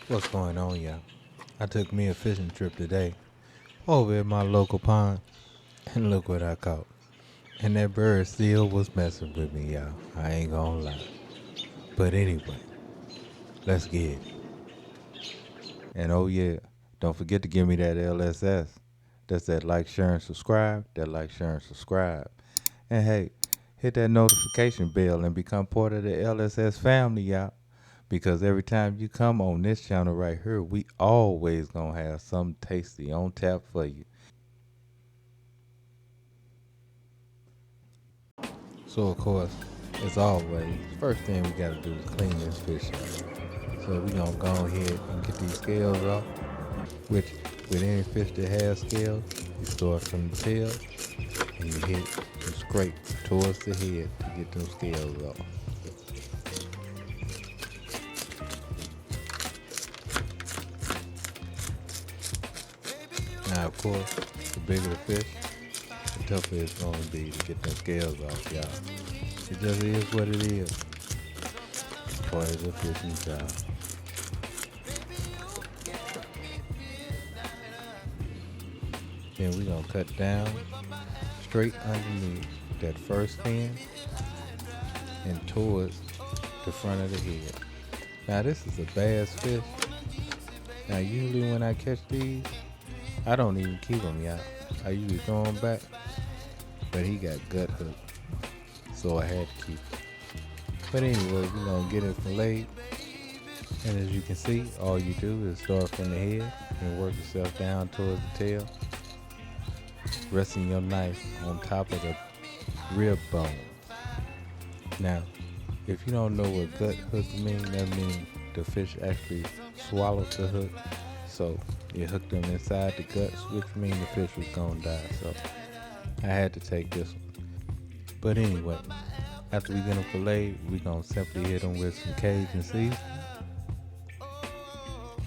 What's going on, y'all? I took me a fishing trip today over at my local pond, and look what I caught. And that bird still was messing with me, y'all. I ain't gonna lie. But anyway, let's get it. And oh yeah, don't forget to give me that LSS. That's that like, share, and subscribe. That like, share, and subscribe. And hey, hit that notification bell and become part of the LSS family, y'all. Because every time you come on this channel right here, we always gonna have something tasty on tap for you. So of course, as always, first thing we gotta do is clean this fish up. So we gonna go ahead and get these scales off. Which with any fish that has scales, you start from the tail and you hit and scrape towards the head to get those scales off. Now of course, the bigger the fish, the tougher it's gonna be to get them scales off, y'all. It just is what it is. Part of the fishing job. Then we gonna cut down straight underneath that first fin and towards the front of the head. Now this is a bass fish. Now usually when I catch these, I don't even keep them, y'all. I usually throw them back, but he got gut hooked, so I had to keep it. But anyway, we're gonna get it filleted. And as you can see, all you do is start from the head and work yourself down towards the tail, resting your knife on top of the rib bone. Now, if you don't know what gut hook means, that means the fish actually swallowed the hook, so it hooked them inside the guts, which means the fish was gonna die. So I had to take this one. But anyway, after we get them filleted, we gonna simply hit them with some Cajun seasoning.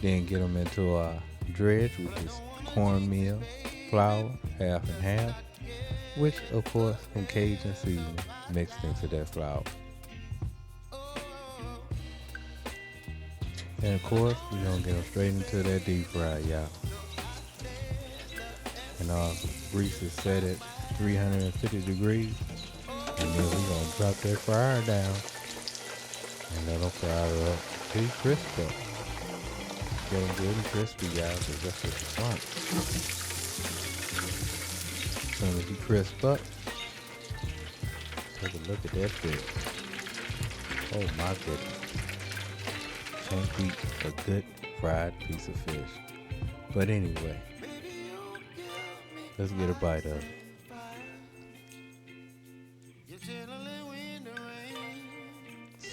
Then get them into our dredge, which is cornmeal, flour, half and half, which of course some Cajun seasoning mixed into that flour. And of course, we're gonna get them straight into that deep fry, y'all. And our grease is set at 350 degrees. And then we're gonna drop that fryer down and let them fry up till you crisp up. Get them good and crispy, y'all, because that's what you want. As soon as you crisp up, take a look at that fish. Oh my goodness. Can't beat a good fried piece of fish. But anyway, let's get a bite of it.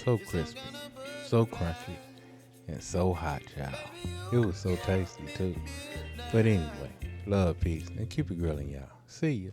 So crispy, so crunchy, and so hot, y'all. It was so tasty too. But anyway, love, peace, and keep it grilling, y'all. See ya.